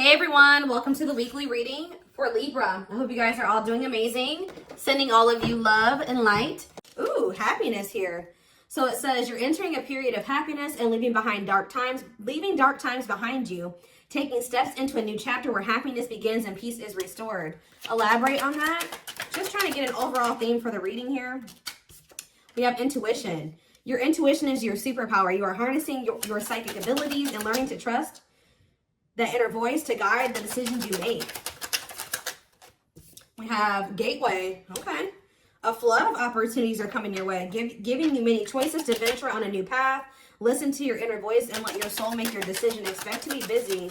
Hey everyone, welcome to the weekly reading for Libra. I hope you guys are all doing amazing. Sending all of you love and light. Ooh, happiness here. So it says you're entering a period of happiness and leaving dark times behind you, taking steps into a new chapter where happiness begins and peace is restored. Elaborate on that. Just trying to get an overall theme for the reading here. We have intuition. Your intuition is your superpower. You are harnessing your psychic abilities and learning to trust that inner voice to guide the decisions you make. We have gateway. Okay. A flood of opportunities are coming your way, giving you many choices to venture on a new path. Listen to your inner voice and let your soul make your decision. Expect to be busy.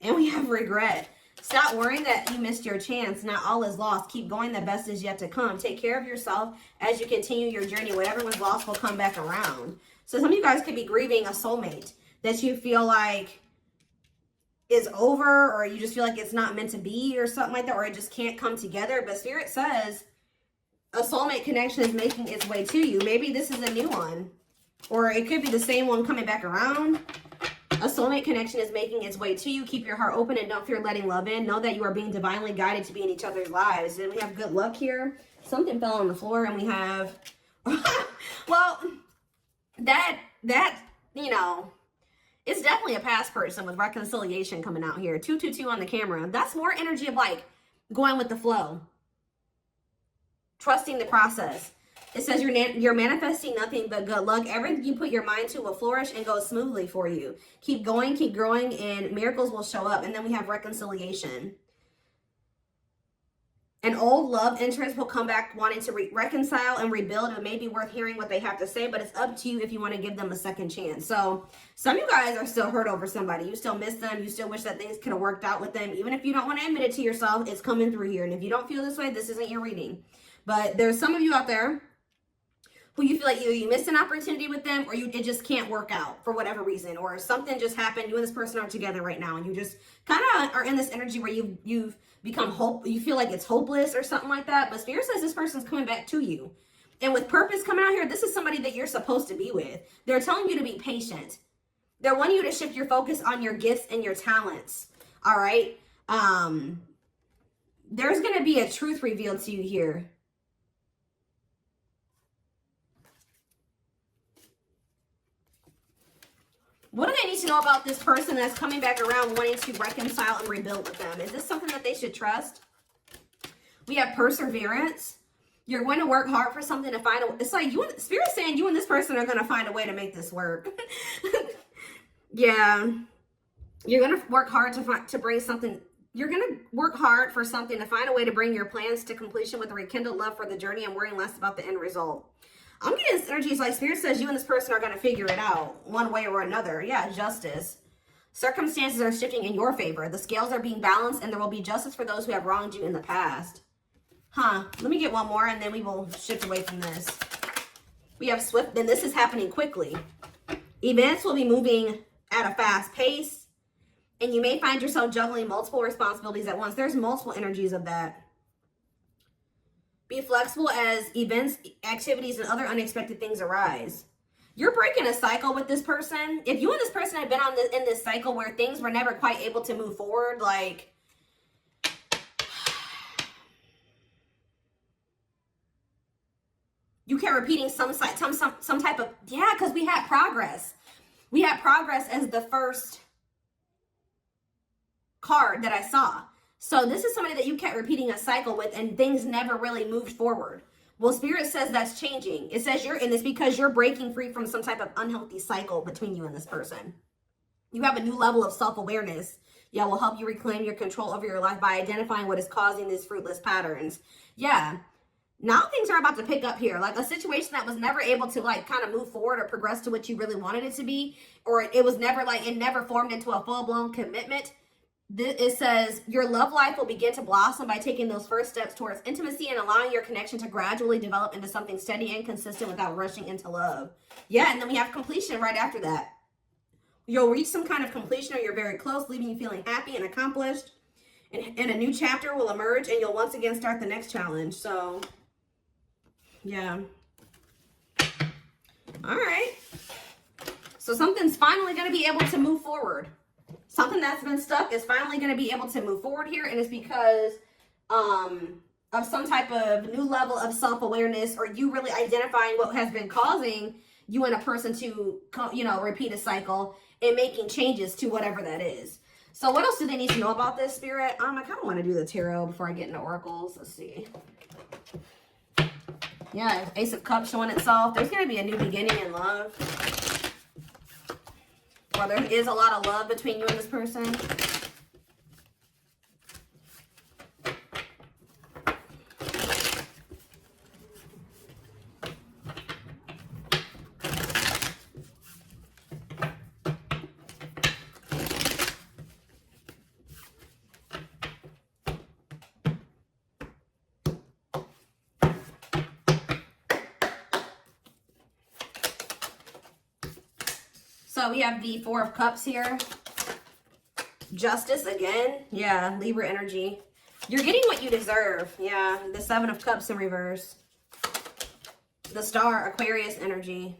And we have regret. Stop worrying that you missed your chance. Not all is lost. Keep going. The best is yet to come. Take care of yourself as you continue your journey. Whatever was lost will come back around. So some of you guys could be grieving a soulmate that you feel like is over, or you just feel like it's not meant to be or something like that, or it just can't come together. But Spirit says a soulmate connection is making its way to you. Maybe this is a new one, or it could be the same one coming back around. A soulmate connection is making its way to you. Keep your heart open and don't fear letting love in. Know that you are being divinely guided to be in each other's lives. And we have good luck here. Something fell on the floor, and we have well, that you know, it's definitely a past person with reconciliation coming out here. 222 on the camera. That's more energy of like going with the flow. Trusting the process. It says you're manifesting nothing but good luck. Everything you put your mind to will flourish and go smoothly for you. Keep going, keep growing, and miracles will show up. And then we have reconciliation. An old love interest will come back wanting to reconcile and rebuild. It may be worth hearing what they have to say, but it's up to you if you want to give them a second chance. So some of you guys are still hurt over somebody. You still miss them. You still wish that things could have worked out with them. Even if you don't want to admit it to yourself, it's coming through here. And if you don't feel this way, this isn't your reading. But there's some of you out there who you feel like either you missed an opportunity with them, or it just can't work out for whatever reason, or something just happened. You and this person are together right now, and you just kind of are in this energy where you've become you feel like it's hopeless or something like that. But Spirit says this person's coming back to you, and with purpose coming out here. This is somebody that you're supposed to be with. They're telling you to be patient. They're wanting you to shift your focus on your gifts and your talents. All right. There's going to be a truth revealed to you here. What do they need to know about this person that's coming back around wanting to reconcile and rebuild with them? Is this something that they should trust? We have perseverance. You're going to work hard for something to find a... It's like Spirit's saying you and this person are going to find a way to make this work. Yeah. You're going to work hard to bring something... You're going to work hard for something to find a way to bring your plans to completion with a rekindled love for the journey and worrying less about the end result. I'm getting this energy. It's like Spirit says you and this person are going to figure it out one way or another. Yeah, justice. Circumstances are shifting in your favor. The scales are being balanced, and there will be justice for those who have wronged you in the past. Let me get one more, and then we will shift away from this. We have swift, then this is happening quickly. Events will be moving at a fast pace, and you may find yourself juggling multiple responsibilities at once. There's multiple energies of that. Be flexible as events, activities, and other unexpected things arise. You're breaking a cycle with this person. If you and this person have been in this cycle where things were never quite able to move forward, like you kept repeating some type of, yeah, because we had progress. We had progress as the first card that I saw. So this is somebody that you kept repeating a cycle with, and things never really moved forward. Well, Spirit says that's changing. It says you're in this because you're breaking free from some type of unhealthy cycle between you and this person. You have a new level of self-awareness. Yeah, will help you reclaim your control over your life by identifying what is causing these fruitless patterns. Yeah. Now things are about to pick up here. Like a situation that was never able to like kind of move forward or progress to what you really wanted it to be. Or it was never like, it never formed into a full-blown commitment. It says your love life will begin to blossom by taking those first steps towards intimacy and allowing your connection to gradually develop into something steady and consistent without rushing into love. Yeah, and then we have completion right after that. You'll reach some kind of completion, or you're very close, leaving you feeling happy and accomplished. And a new chapter will emerge, and you'll once again start the next challenge. So, yeah. All right. So something's finally going to be able to move forward. Something that's been stuck is finally going to be able to move forward here, and it's because of some type of new level of self-awareness, or you really identifying what has been causing you and a person to, you know, repeat a cycle and making changes to whatever that is. So what else do they need to know about this, Spirit? I kind of want to do the tarot before I get into oracles. Let's see. Yeah, Ace of Cups showing itself. There's going to be a new beginning in love. Or there is a lot of love between you and this person. So we have the Four of Cups here. Justice again. Yeah, Libra energy. You're getting what you deserve. Yeah, the Seven of Cups in reverse. The Star, Aquarius energy.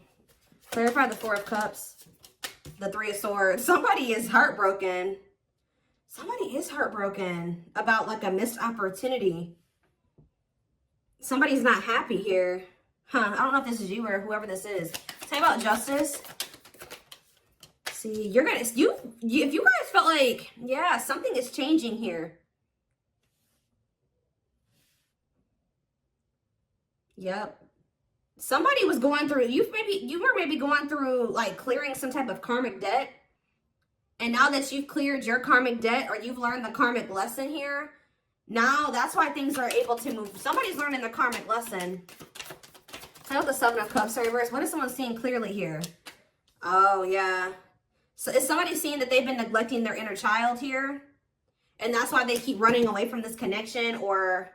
Clarify the Four of Cups. The Three of Swords. Somebody is heartbroken. Somebody is heartbroken about like a missed opportunity. Somebody's not happy here. Huh, I don't know if this is you or whoever this is. Tell me about Justice. See, you're gonna, if you guys felt like, yeah, something is changing here. Yep. Somebody was going through, you were maybe going through like clearing some type of karmic debt. And now that you've cleared your karmic debt, or you've learned the karmic lesson here, now that's why things are able to move. Somebody's learning the karmic lesson. I know the Seven of Cups are reversed. What is someone seeing clearly here? Oh, yeah. So is somebody seeing that they've been neglecting their inner child here? And that's why they keep running away from this connection? Or,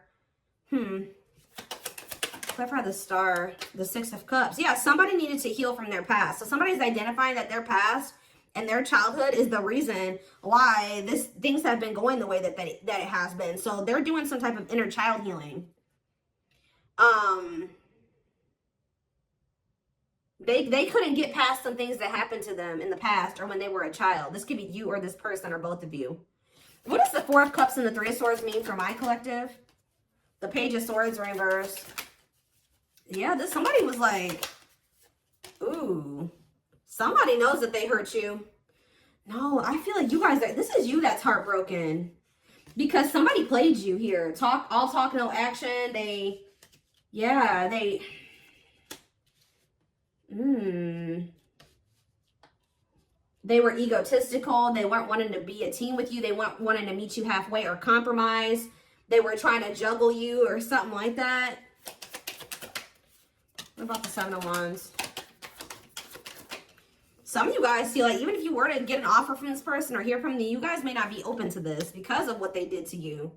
clarify the Star, the Six of Cups. Yeah, somebody needed to heal from their past. So somebody's identifying that their past and their childhood is the reason why things have been going the way that it has been. So they're doing some type of inner child healing. They couldn't get past some things that happened to them in the past, or when they were a child. This could be you or this person, or both of you. What does the Four of Cups and the Three of Swords mean for my collective? The Page of Swords reverse. Yeah, somebody was like, ooh, somebody knows that they hurt you. No, I feel like you guys, this is you that's heartbroken. Because somebody played you here. All talk, no action. They were egotistical. They weren't wanting to be a team with you. They weren't wanting to meet you halfway or compromise. They were trying to juggle you or something like that. What about the Seven of Wands? Some of you guys feel like even if you were to get an offer from this person or hear from them, you guys may not be open to this because of what they did to you.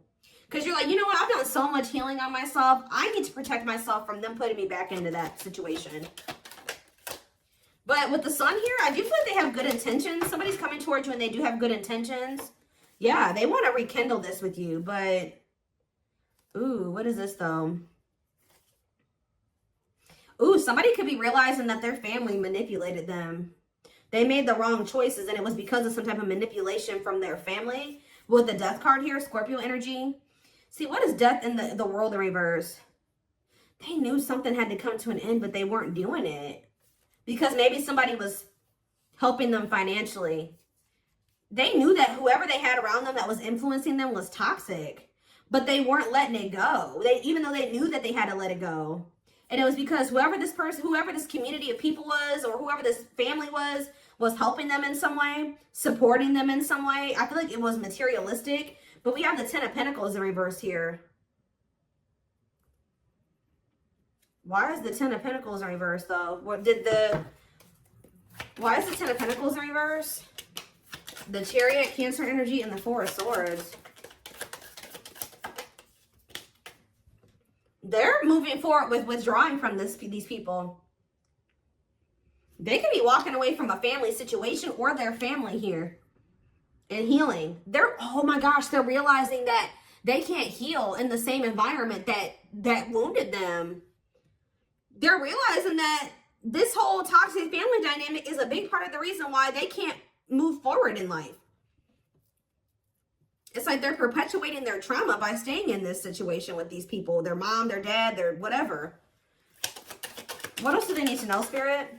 Because you're like, you know what? I've done so much healing on myself. I need to protect myself from them putting me back into that situation. But with the Sun here, I do feel like they have good intentions. Somebody's coming towards you and they do have good intentions. Yeah, they want to rekindle this with you. But, ooh, what is this though? Ooh, somebody could be realizing that their family manipulated them. They made the wrong choices, and it was because of some type of manipulation from their family. With the Death card here, Scorpio energy. See, what is Death in the World in reverse? They knew something had to come to an end, but they weren't doing it. Because maybe somebody was helping them financially. They knew that whoever they had around them that was influencing them was toxic. But they weren't letting it go. Even though they knew that they had to let it go. And it was because whoever this community of people was, or whoever this family was helping them in some way, supporting them in some way. I feel like it was materialistic. But we have the Ten of Pentacles in reverse here. Why is the Ten of Pentacles in reverse, though? Why is the Ten of Pentacles in reverse? The Chariot, Cancer energy, and the Four of Swords. They're moving forward with withdrawing from these people. They could be walking away from a family situation or their family here and healing. Oh my gosh, they're realizing that they can't heal in the same environment that wounded them. They're realizing that this whole toxic family dynamic is a big part of the reason why they can't move forward in life. like they're perpetuating their trauma by staying in this situation with these people. Their mom, their dad, their whatever. What else do they need to know, Spirit?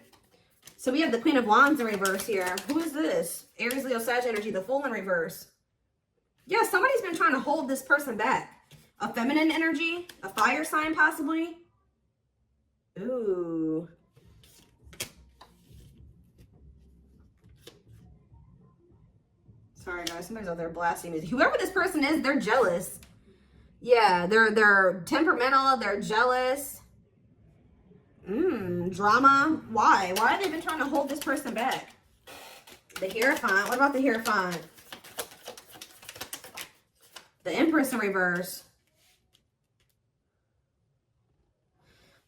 So we have the Queen of Wands in reverse here. Who is this? Aries, Leo, Sag energy, the Fool in reverse. Yeah, somebody's been trying to hold this person back. A feminine energy, a fire sign possibly. Ooh. Sorry guys, somebody's out there blasting music. Whoever this person is, they're jealous. Yeah, they're temperamental, they're jealous. Drama. Why? Why have they been trying to hold this person back? The Hierophant. What about the Hierophant? The Empress in reverse.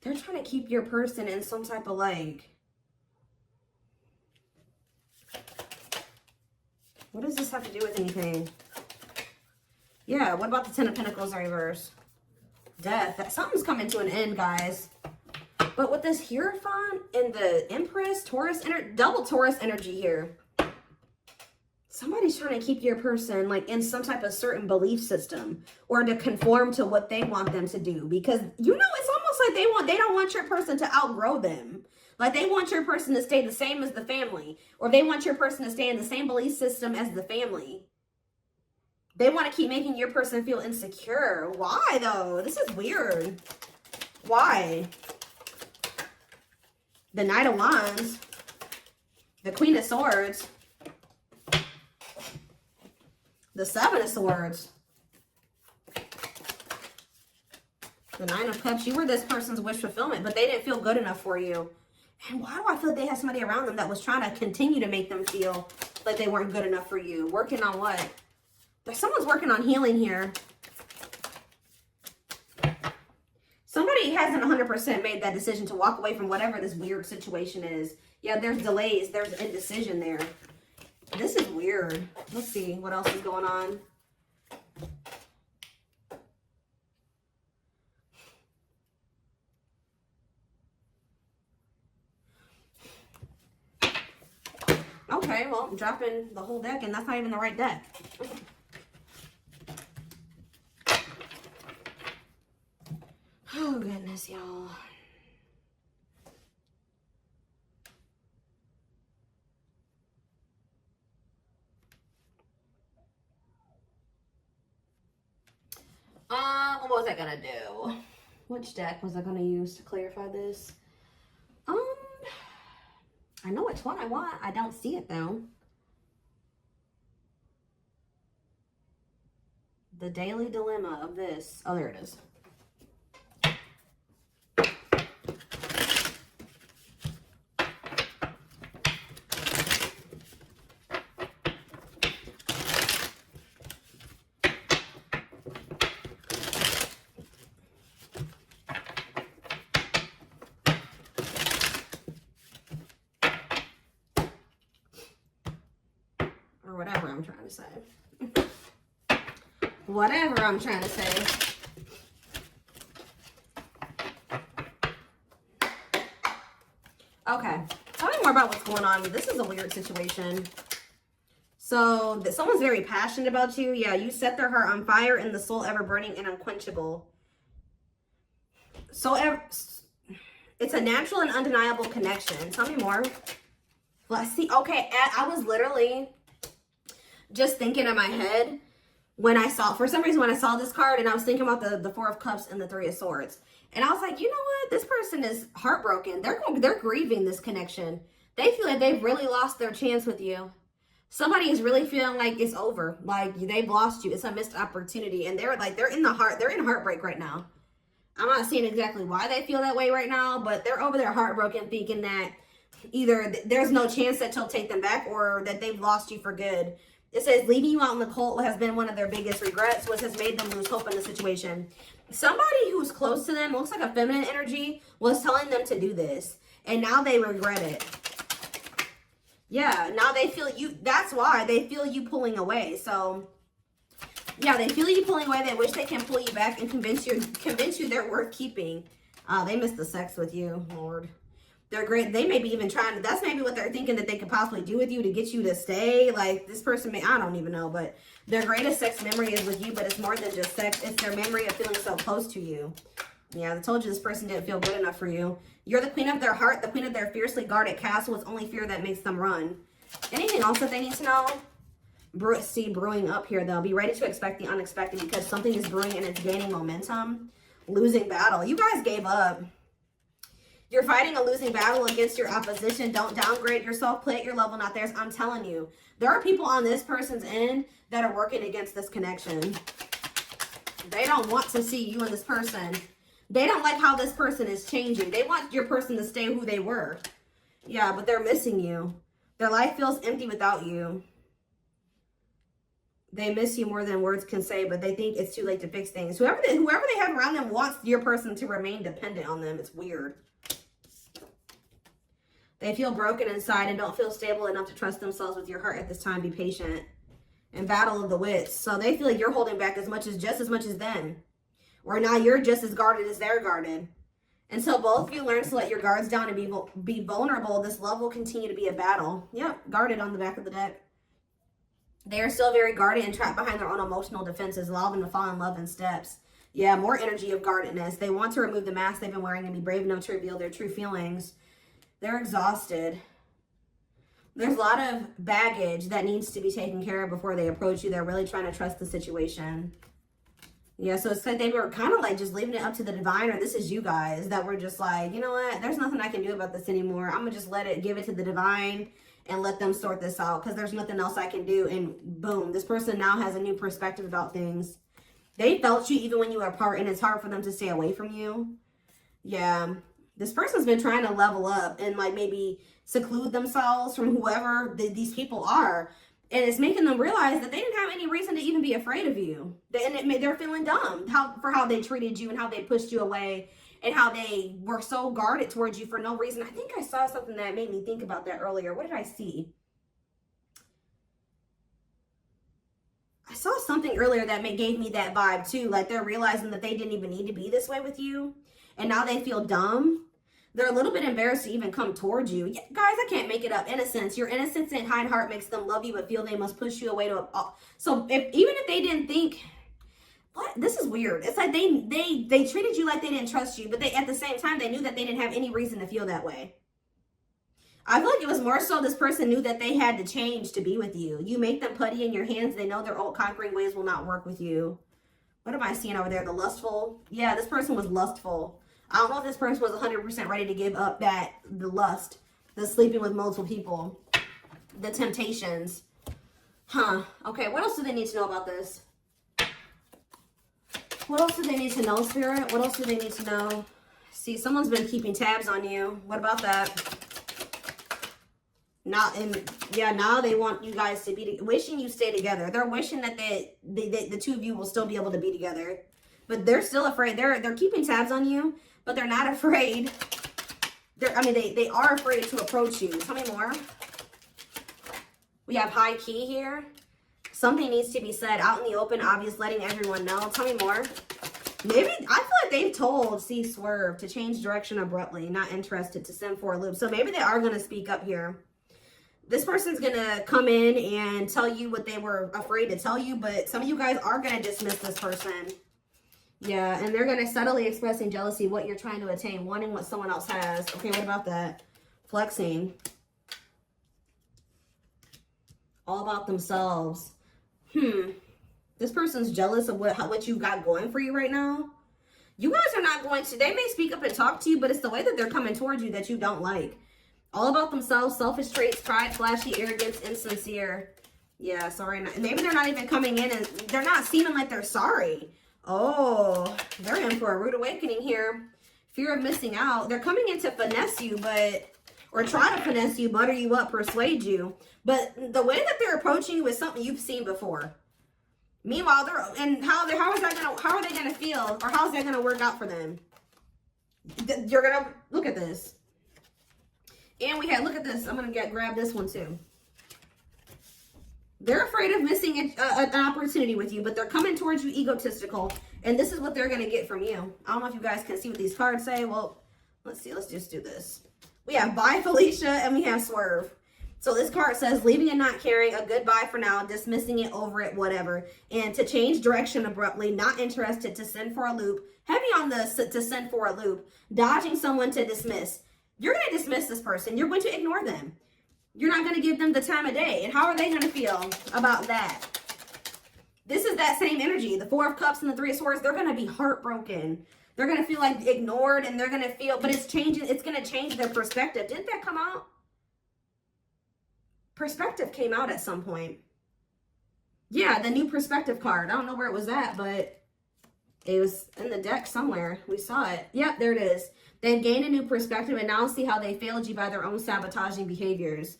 They're trying to keep your person in some type of like... What does this have to do with anything? Yeah, what about the Ten of Pentacles in reverse? Death. Something's coming to an end, guys. But with this Hierophant and the Empress, Taurus, double Taurus energy here. Somebody's trying to keep your person like in some type of certain belief system or to conform to what they want them to do. Because, you know, it's almost like they don't want your person to outgrow them. Like they want your person to stay the same as the family. Or they want your person to stay in the same belief system as the family. They want to keep making your person feel insecure. Why though? This is weird. Why? The Knight of Wands. The Queen of Swords. The Seven of Swords. The Nine of Cups. You were this person's wish fulfillment, but they didn't feel good enough for you. And why do I feel like they had somebody around them that was trying to continue to make them feel like they weren't good enough for you? Working on what? Someone's working on healing here. Somebody hasn't 100% made that decision to walk away from whatever this weird situation is. Yeah, there's delays. There's indecision there. This is weird. Let's see what else is going on. Okay, well, I'm dropping the whole deck, and that's not even the right deck. Oh, goodness, y'all. What was I gonna do? Which deck was I gonna use to clarify this? I know which one I want. I don't see it though. The daily dilemma of this. Oh, there it is. Whatever I'm trying to say. Whatever I'm trying to say. Okay. Tell me more about what's going on. This is a weird situation. So, someone's very passionate about you. Yeah, you set their heart on fire and the soul ever burning and unquenchable. So, it's a natural and undeniable connection. Tell me more. Let's see. Okay, I was literally just thinking in my head when I saw, for some reason, when I saw this card, and I was thinking about the Four of Cups and the Three of Swords. And I was like, you know what? This person is heartbroken. They're grieving this connection. They feel like they've really lost their chance with you. Somebody is really feeling like it's over. Like they've lost you. It's a missed opportunity. And they're in heartbreak right now. I'm not seeing exactly why they feel that way right now, but they're over there heartbroken, thinking that either there's no chance that you'll take them back or that they've lost you for good. It says, leaving you out in the cold has been one of their biggest regrets, which has made them lose hope in the situation. Somebody who's close to them, looks like a feminine energy, was telling them to do this. And now they regret it. Yeah, now they feel you. That's why they feel you pulling away. So, yeah, they feel you pulling away. They wish they can pull you back and convince you they're worth keeping. They miss the sex with you, Lord. They're great. They may be even trying to, that's maybe what they're thinking that they could possibly do with you to get you to stay. Like this person may, I don't even know, but their greatest sex memory is with you, but it's more than just sex. It's their memory of feeling so close to you. Yeah, I told you this person didn't feel good enough for you. You're the queen of their heart, the queen of their fiercely guarded castle. It's only fear that makes them run. Anything else that they need to know? Brewing up here, though. Be ready to expect the unexpected because something is brewing and it's gaining momentum. Losing battle. You guys gave up. You're fighting a losing battle against your opposition. Don't downgrade yourself. Play at your level, not theirs. I'm telling you. There are people on this person's end that are working against this connection. They don't want to see you and this person. They don't like how this person is changing. They want your person to stay who they were. Yeah, but they're missing you. Their life feels empty without you. They miss you more than words can say, but they think it's too late to fix things. Whoever they have around them wants your person to remain dependent on them. It's weird. They feel broken inside and don't feel stable enough to trust themselves with your heart at this time. Be patient. And battle of the wits. So they feel like you're holding back just as much as them. Or now you're just as guarded as they're guarded. Until both of you learn to let your guards down and be vulnerable, this love will continue to be a battle. Yep, guarded on the back of the deck. They are still very guarded and trapped behind their own emotional defenses, allowing them to fall in love in steps. Yeah, more energy of guardedness. They want to remove the mask they've been wearing and be brave enough to reveal their true feelings. They're exhausted. There's a lot of baggage that needs to be taken care of before they approach you. They're really trying to trust the situation. Yeah, so it's like they were kind of like just leaving it up to the divine, or this is you guys that were just like, you know what? There's nothing I can do about this anymore. I'm going to just give it to the divine and let them sort this out because there's nothing else I can do. And boom, this person now has a new perspective about things. They felt you even when you were apart, and it's hard for them to stay away from you. Yeah, this person's been trying to level up and like maybe seclude themselves from whoever these people are. And it's making them realize that they didn't have any reason to even be afraid of you. They're feeling dumb for how they treated you and how they pushed you away and how they were so guarded towards you for no reason. I think I saw something that made me think about that earlier. What did I see? I saw something earlier that gave me that vibe too. Like they're realizing that they didn't even need to be this way with you. And now they feel dumb. They're a little bit embarrassed to even come towards you. Yeah, guys, I can't make it up. Innocence. Your innocence and kind heart makes them love you but feel they must push you away to so even if they didn't think, what? This is weird. It's like they treated you like they didn't trust you, but they at the same time they knew that they didn't have any reason to feel that way. I feel like it was more so this person knew that they had to change to be with you. You make them putty in your hands. They know their old conquering ways will not work with you. What am I seeing over there? The lustful? Yeah, this person was lustful. I don't know if this person was 100% ready to give up the lust, the sleeping with multiple people, the temptations. Huh. Okay, what else do they need to know about this? What else do they need to know, Spirit? What else do they need to know? See, someone's been keeping tabs on you. What about that? Now they want you guys to be wishing you stay together. They're wishing that the two of you will still be able to be together. But they're still afraid. They're keeping tabs on you. But they're not afraid. They are afraid to approach you. Tell me more. We have high key here. Something needs to be said out in the open, obvious, letting everyone know. Tell me more. Maybe, I feel like they've told Swerve to change direction abruptly, not interested, to send for a loop. So maybe they are going to speak up here. This person's going to come in and tell you what they were afraid to tell you, but some of you guys are going to dismiss this person. Yeah, and they're going to subtly expressing jealousy, what you're trying to attain, wanting what someone else has. Okay, what about that? Flexing. All about themselves. This person's jealous of what you got going for you right now. You guys are not going to, they may speak up and talk to you, but it's the way that they're coming towards you that you don't like. All about themselves, selfish traits, pride, flashy, arrogance, insincere. Yeah, sorry. Maybe they're not even coming in and they're not seeming like they're sorry. Oh, they're in for a rude awakening here. Fear of missing out. They're coming in to finesse you, or try to finesse you, butter you up, persuade you. But the way that they're approaching you is something you've seen before. Meanwhile, how are they gonna feel, or how's that gonna work out for them? You're gonna look at this, and look at this. I'm gonna grab this one too. They're afraid of missing an opportunity with you, but they're coming towards you egotistical, and this is what they're going to get from you. I don't know if you guys can see what these cards say. Well, let's see. Let's just do this. We have bye, Felicia, and we have swerve. So this card says, leaving and not caring, a goodbye for now, dismissing it, over it, whatever. And to change direction abruptly, not interested, to send for a loop. Heavy on the to send for a loop. Dodging someone, to dismiss. You're going to dismiss this person. You're going to ignore them. You're not going to give them the time of day. And how are they going to feel about that? This is that same energy. The Four of Cups and the Three of Swords, they're going to be heartbroken. They're going to feel like ignored, and they're going to feel, but it's changing. It's going to change their perspective. Didn't that come out? Perspective came out at some point. Yeah, the new perspective card. I don't know where it was at, but it was in the deck somewhere. We saw it. Yep, there it is. They've gained a new perspective and now see how they failed you by their own sabotaging behaviors.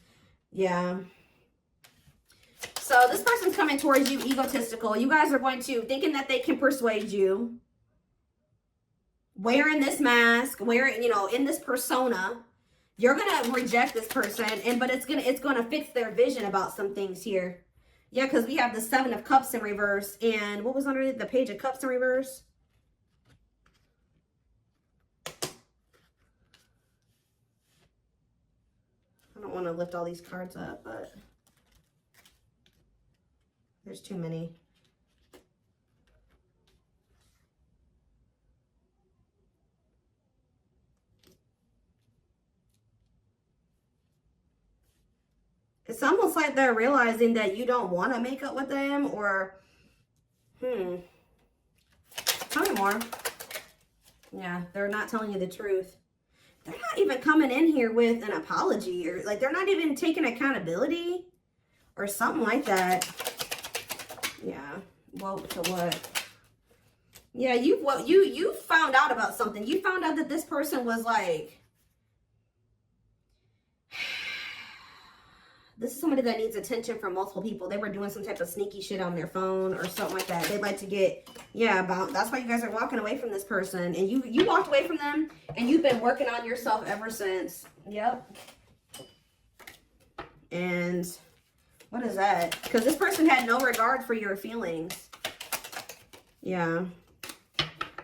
Yeah. So this person's coming towards you egotistical. You guys are going to, thinking that they can persuade you. Wearing this mask, wearing, you know, in this persona. You're going to reject this person, but it's going to fix their vision about some things here. Yeah, because we have the Seven of Cups in reverse. And what was underneath the Page of Cups in reverse? I don't want to lift all these cards up, but there's too many. It's almost like they're realizing that you don't want to make up with them, or, tell me more. Yeah, they're not telling you the truth. They're not even coming in here with an apology, or like they're not even taking accountability or something like that. Yeah, well, to what? Yeah, you found out about something. You found out that this person was like, this is somebody that needs attention from multiple people. They were doing some type of sneaky shit on their phone or something like that. They'd like to get, that's why you guys are walking away from this person. And you walked away from them, and you've been working on yourself ever since. Yep. And what is that? Because this person had no regard for your feelings. Yeah.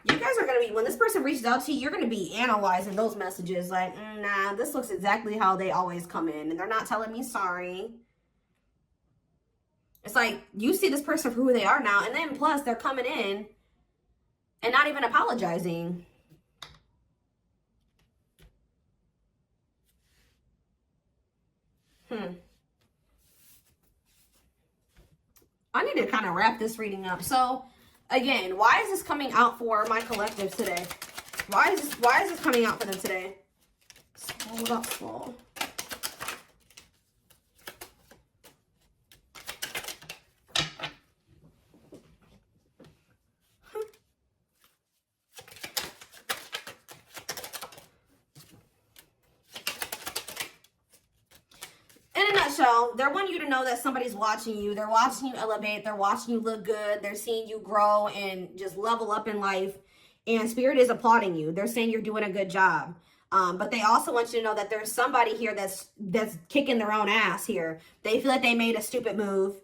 You guys are going to be, when this person reaches out to you, you're going to be analyzing those messages like, nah, this looks exactly how they always come in. And they're not telling me sorry. It's like, you see this person for who they are now. And then plus, they're coming in and not even apologizing. I need to kind of wrap this reading up. So, again, why is this coming out for my collective today? Why is this coming out for them today? Hold up, slow. In a nutshell, they're wanting you to know that somebody's watching you. They're watching you elevate. They're watching you look good. They're seeing you grow and just level up in life. And Spirit is applauding you. They're saying you're doing a good job. But they also want you to know that there's somebody here that's kicking their own ass here. They feel like they made a stupid move.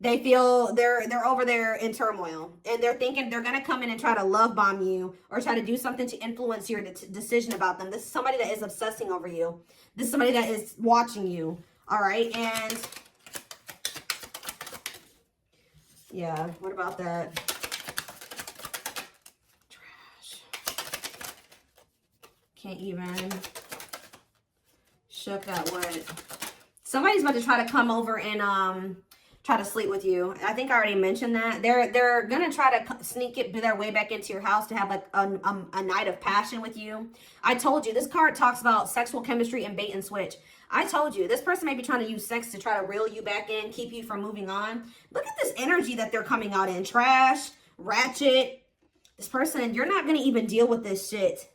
They feel they're over there in turmoil. And they're thinking they're going to come in and try to love bomb you or try to do something to influence your decision about them. This is somebody that is obsessing over you. This is somebody that is watching you. All right. And yeah, what about that? Trash. Can't even. Shook that what? Somebody's about to try to come over and try to sleep with you. I think I already mentioned that. They're gonna try to sneak it their way back into your house to have like a night of passion with you. I told you, this card talks about sexual chemistry and bait and switch. I told you, this person may be trying to use sex to try to reel you back in, keep you from moving on. Look at this energy that they're coming out in. Trash, ratchet. This person, you're not gonna even deal with this shit.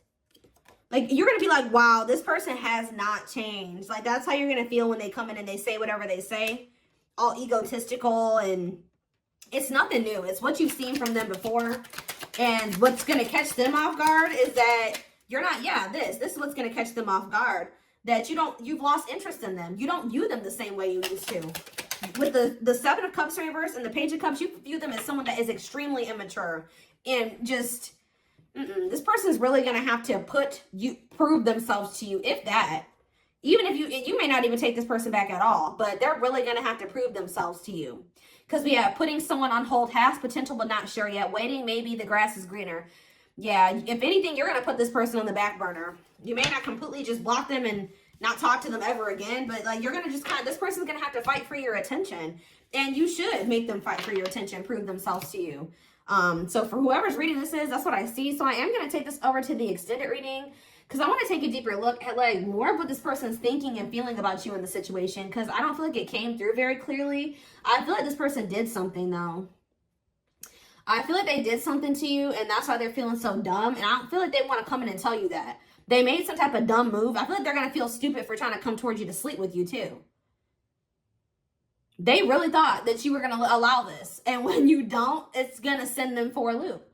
Like, you're gonna be like, wow, this person has not changed. Like, that's how you're gonna feel when they come in and they say whatever they say. All egotistical, and it's nothing new. It's what you've seen from them before. And what's going to catch them off guard is that you're not, this is what's going to catch them off guard. That you've lost interest in them. You don't view them the same way you used to. With the Seven of Cups reverse and the Page of Cups, you view them as someone that is extremely immature and just This person's really going to have to prove themselves to you, if that. Even if you may not even take this person back at all, but they're really going to have to prove themselves to you. Because we have putting someone on hold, has potential but not sure yet, waiting, maybe the grass is greener. Yeah, if anything, you're going to put this person on the back burner. You may not completely just block them and not talk to them ever again, but like you're going to just this person's going to have to fight for your attention. And you should make them fight for your attention, prove themselves to you. So for whoever's reading this that's what I see. So I am going to take this over to the extended reading because I want to take a deeper look at like more of what this person's thinking and feeling about you in the situation, because I don't feel like it came through very clearly. I feel like this person did something though. I feel like they did something to you and that's why they're feeling so dumb. And I don't feel like they want to come in and tell you that. They made some type of dumb move. I feel like they're going to feel stupid for trying to come towards you to sleep with you too. They really thought that you were going to allow this. And when you don't, it's going to send them for a loop.